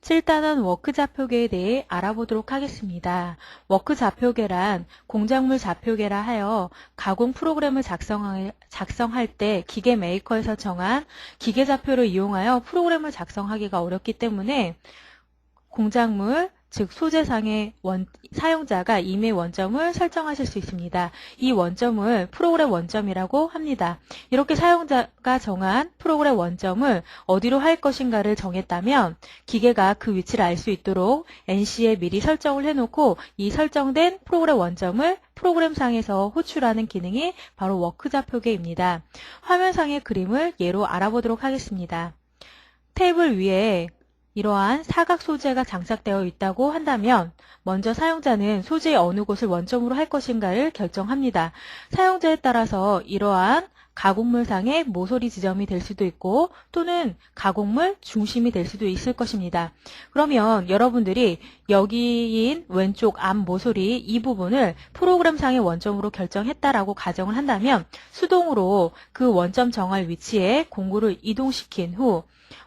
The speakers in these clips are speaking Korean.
7단원 워크 좌표계에 대해 알아보도록 하겠습니다. 워크 좌표계란 공작물 좌표계라 하여 가공 프로그램을 작성할 때 기계 메이커에서 정한 기계 좌표를 이용하여 프로그램을 작성하기가 어렵기 때문에 공작물, 즉 소재상의 사용자가 임의 원점을 설정하실 수 있습니다. 이 원점을 프로그램 원점이라고 합니다. 이렇게 사용자가 정한 프로그램 원점을 어디로 할 것인가를 정했다면 기계가 그 위치를 알 수 있도록 NC에 미리 설정을 해놓고 이 설정된 프로그램 원점을 프로그램상에서 호출하는 기능이 바로 워크 좌표계입니다. 화면상의 그림을 예로 알아보도록 하겠습니다. 테이블 위에 이러한 사각 소재가 장착되어 있다고 한다면 먼저 사용자는 소재의 어느 곳을 원점으로 할 것인가를 결정합니다. 사용자에 따라서 이러한 가공물상의 모서리 지점이 될 수도 있고 또는 가공물 중심이 될 수도 있을 것입니다. 그러면 여러분들이 여기인 왼쪽 앞 모서리 이 부분을 프로그램상의 원점으로 결정했다라고 가정을 한다면 수동으로 그 원점 정할 위치에 공구를 이동시킨 후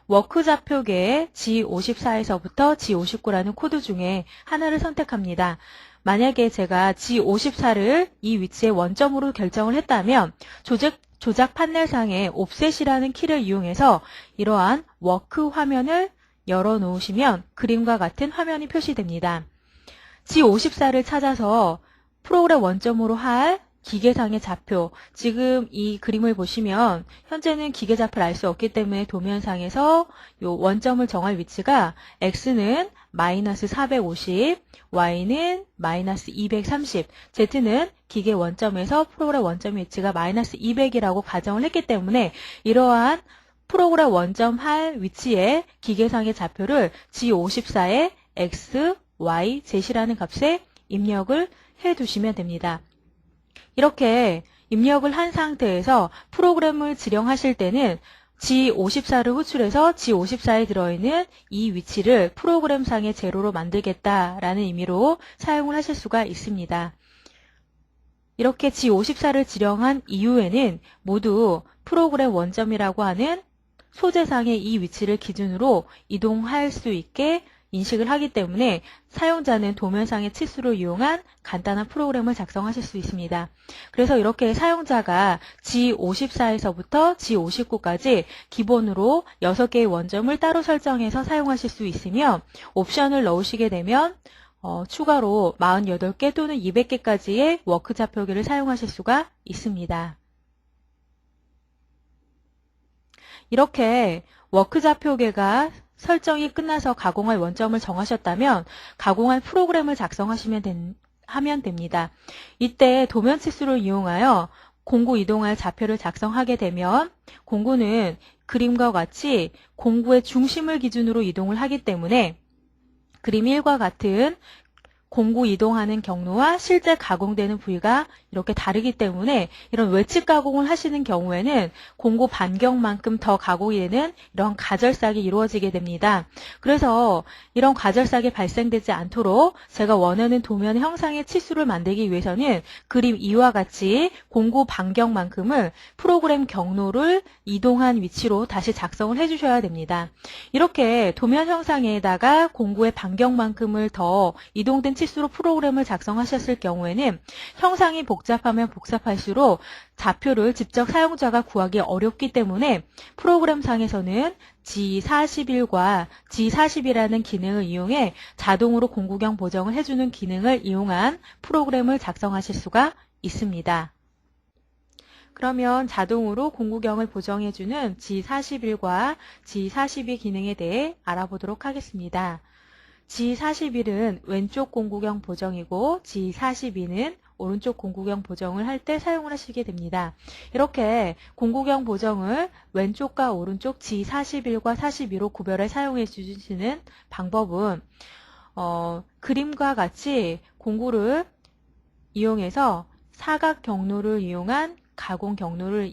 워크 좌표계의 G54에서부터 G59라는 코드 중에 하나를 선택합니다. 만약에 제가 G54를 이 위치의 원점으로 결정을 했다면 조작 판넬상의 옵셋이라는 키를 이용해서 이러한 워크 화면을 열어 놓으시면 그림과 같은 화면이 표시됩니다. G54를 찾아서 프로그램 원점으로 할 기계상의 좌표, 지금 이 그림을 보시면 현재는 기계 좌표를 알 수 없기 때문에 도면상에서 요 원점을 정할 위치가 X는 마이너스 450, Y는 마이너스 230, Z는 기계 원점에서 프로그램 원점 위치가 마이너스 200이라고 가정을 했기 때문에 이러한 프로그램 원점 할 위치에 기계상의 좌표를 G54에 X, Y, Z이라는 값에 입력을 해 두시면 됩니다. 이렇게 입력을 한 상태에서 프로그램을 지령하실 때는 G54를 호출해서 G54에 들어있는 이 위치를 프로그램상의 제로로 만들겠다라는 의미로 사용을 하실 수가 있습니다. 이렇게 G54를 지령한 이후에는 모두 프로그램 원점이라고 하는 소재상의 이 위치를 기준으로 이동할 수 있게 인식을 하기 때문에 사용자는 도면상의 치수를 이용한 간단한 프로그램을 작성하실 수 있습니다. 그래서 이렇게 사용자가 G54에서부터 G59까지 기본으로 6개의 원점을 따로 설정해서 사용하실 수 있으며 옵션을 넣으시게 되면 추가로 48개 또는 200개까지의 워크 좌표계를 사용하실 수가 있습니다. 이렇게 워크 좌표계가 설정이 끝나서 가공할 원점을 정하셨다면 가공할 프로그램을 작성하시면 하면 됩니다. 이때 도면 치수를 이용하여 공구 이동할 좌표를 작성하게 되면 공구는 그림과 같이 공구의 중심을 기준으로 이동을 하기 때문에 그림 1과 같은 공구 이동하는 경로와 실제 가공되는 부위가 이렇게 다르기 때문에 이런 외측 가공을 하시는 경우에는 공구 반경만큼 더 가공이 되는 이런 가절삭이 이루어지게 됩니다. 그래서 이런 가절삭이 발생되지 않도록 제가 원하는 도면 형상의 치수를 만들기 위해서는 그림 2와 같이 공구 반경만큼을 프로그램 경로를 이동한 위치로 다시 작성을 해주셔야 됩니다. 이렇게 도면 형상에다가 공구의 반경만큼을 더 이동된 치수로 프로그램을 작성하셨을 경우에는 형상이 복잡하면 복잡할수록 좌표를 직접 사용자가 구하기 어렵기 때문에 프로그램 상에서는 G41과 G40이라는 기능을 이용해 자동으로 공구경 보정을 해주는 기능을 이용한 프로그램을 작성하실 수가 있습니다. 그러면 자동으로 공구경을 보정해주는 G41과 G42 기능에 대해 알아보도록 하겠습니다. G41은 왼쪽 공구경 보정이고 G42는 오른쪽 공구경 보정을 할 때 사용을 하시게 됩니다. 이렇게 공구경 보정을 왼쪽과 오른쪽 G41과 42로 구별해 사용해 주시는 방법은 그림과 같이 공구를 이용해서 사각 경로를 이용한 가공 경로를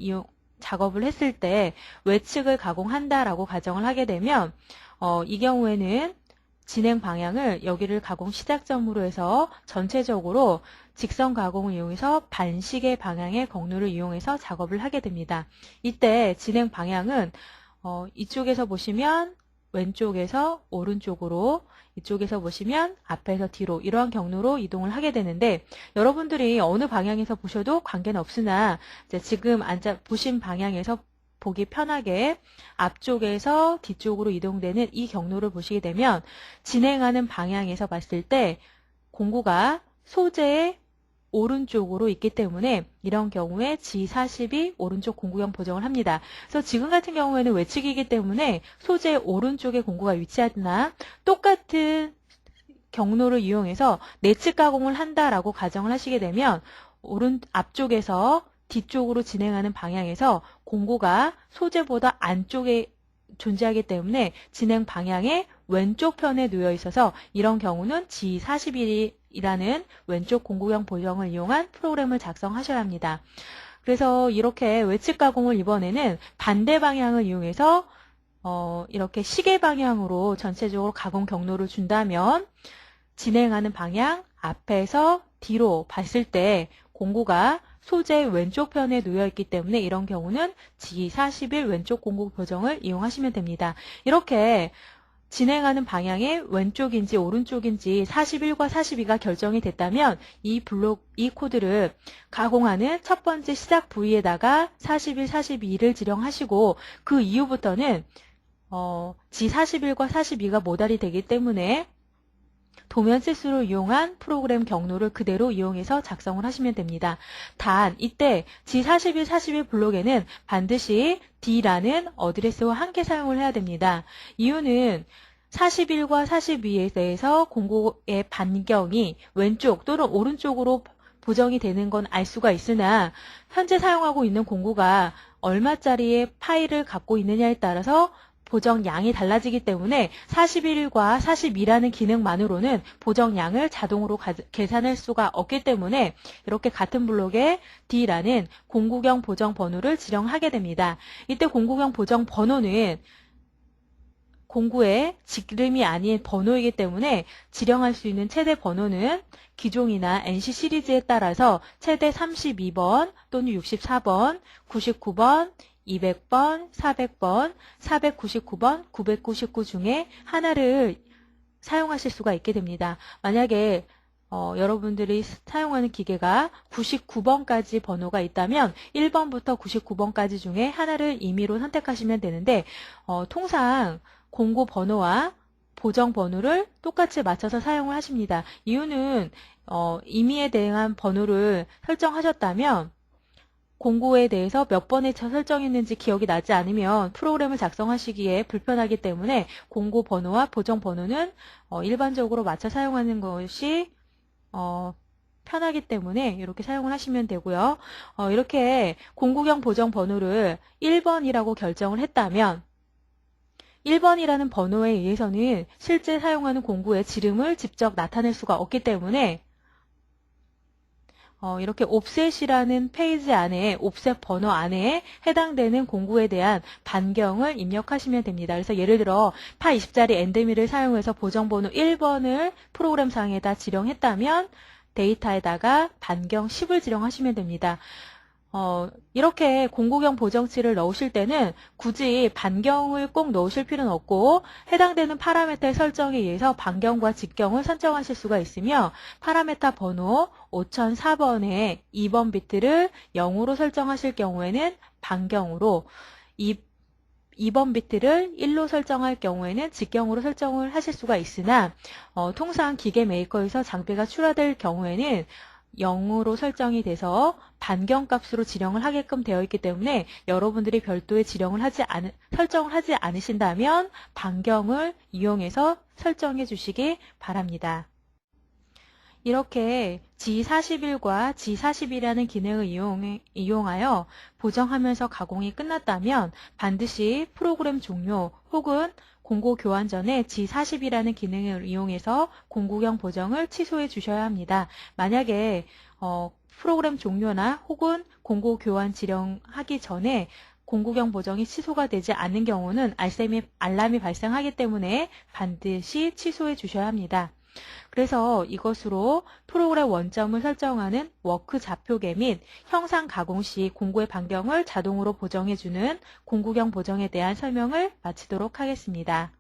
작업을 했을 때 외측을 가공한다라고 가정을 하게 되면 이 경우에는 진행 방향을 여기를 가공 시작점으로 해서 전체적으로 직선 가공을 이용해서 반시계 방향의 경로를 이용해서 작업을 하게 됩니다. 이때 진행 방향은 이쪽에서 보시면 왼쪽에서 오른쪽으로, 이쪽에서 보시면 앞에서 뒤로 이러한 경로로 이동을 하게 되는데, 여러분들이 어느 방향에서 보셔도 관계는 없으나 이제 지금 보신 방향에서 보기 편하게 앞쪽에서 뒤쪽으로 이동되는 이 경로를 보시게 되면, 진행하는 방향에서 봤을 때 공구가 소재의 오른쪽으로 있기 때문에 이런 경우에 G40이 오른쪽 공구경 보정을 합니다. 그래서 지금 같은 경우에는 외측이기 때문에 소재의 오른쪽에 공구가 위치하나, 똑같은 경로를 이용해서 내측 가공을 한다라고 가정을 하시게 되면 앞쪽에서 뒤쪽으로 진행하는 방향에서 공구가 소재보다 안쪽에 존재하기 때문에 진행 방향의 왼쪽 편에 놓여 있어서 이런 경우는 G41이라는 왼쪽 공구경 보정을 이용한 프로그램을 작성하셔야 합니다. 그래서 이렇게 외측 가공을 이번에는 반대 방향을 이용해서 이렇게 시계 방향으로 전체적으로 가공 경로를 준다면 진행하는 방향 앞에서 뒤로 봤을 때 공구가 소재 왼쪽 편에 놓여 있기 때문에 이런 경우는 G41 왼쪽 공구 보정을 이용하시면 됩니다. 이렇게 진행하는 방향의 왼쪽인지 오른쪽인지 41과 42가 결정이 됐다면 이 코드를 가공하는 첫 번째 시작 부위에다가 41, 42를 지령하시고 그 이후부터는 G41과 42가 모달이 되기 때문에 도면 실수를 이용한 프로그램 경로를 그대로 이용해서 작성을 하시면 됩니다. 단 이때 G41, 41 블록에는 반드시 D라는 어드레스와 함께 사용을 해야 됩니다. 이유는 41과 42에 대해서 공구의 반경이 왼쪽 또는 오른쪽으로 보정이 되는 건 알 수가 있으나 현재 사용하고 있는 공구가 얼마짜리의 파일을 갖고 있느냐에 따라서 보정량이 달라지기 때문에 41과 42라는 기능만으로는 보정량을 자동으로 계산할 수가 없기 때문에 이렇게 같은 블록에 D라는 공구경 보정 번호를 지령하게 됩니다. 이때 공구경 보정 번호는 공구의 지름이 아닌 번호이기 때문에 지령할 수 있는 최대 번호는 기종이나 NC 시리즈에 따라서 최대 32번 또는 64번, 99번, 200번, 400번, 499번, 999 중에 하나를 사용하실 수가 있게 됩니다. 만약에 여러분들이 사용하는 기계가 99번까지 번호가 있다면 1번부터 99번까지 중에 하나를 임의로 선택하시면 되는데 통상 공구 번호와 보정 번호를 똑같이 맞춰서 사용을 하십니다. 이유는 임의에 대한 번호를 설정하셨다면 공구에 대해서 몇 번에 설정했는지 기억이 나지 않으면 프로그램을 작성하시기에 불편하기 때문에 공구 번호와 보정 번호는 일반적으로 맞춰 사용하는 것이 편하기 때문에 이렇게 사용을 하시면 되고요. 이렇게 공구경 보정 번호를 1번이라고 결정을 했다면 1번이라는 번호에 의해서는 실제 사용하는 공구의 지름을 직접 나타낼 수가 없기 때문에 이렇게 옵셋이라는 페이지 안에 옵셋 번호 안에 해당되는 공구에 대한 반경을 입력하시면 됩니다. 그래서 예를 들어 파20짜리 엔드미를 사용해서 보정 번호 1번을 프로그램 상에다 지령했다면 데이터에다가 반경 10을 지령하시면 됩니다. 이렇게 공구경 보정치를 넣으실 때는 굳이 반경을 꼭 넣으실 필요는 없고 해당되는 파라메터의 설정에 의해서 반경과 직경을 설정하실 수가 있으며 파라메터 번호 5004번에 2번 비트를 0으로 설정하실 경우에는 반경으로 2번 비트를 1로 설정할 경우에는 직경으로 설정을 하실 수가 있으나 통상 기계 메이커에서 장비가 출하될 경우에는 0으로 설정이 돼서 반경 값으로 지령을 하게끔 되어 있기 때문에 여러분들이 별도의 설정을 하지 않으신다면 반경을 이용해서 설정해 주시기 바랍니다. 이렇게 G41과 G42라는 기능을 이용하여 보정하면서 가공이 끝났다면 반드시 프로그램 종료 혹은 공구 교환 전에 G40이라는 기능을 이용해서 공구경 보정을 취소해 주셔야 합니다. 만약에 프로그램 종료나 혹은 공구 교환 지령하기 전에 공구경 보정이 취소가 되지 않는 경우는 알람이 발생하기 때문에 반드시 취소해 주셔야 합니다. 그래서 이것으로 프로그램 원점을 설정하는 워크 좌표계 및 형상 가공 시 공구의 반경을 자동으로 보정해주는 공구경 보정에 대한 설명을 마치도록 하겠습니다.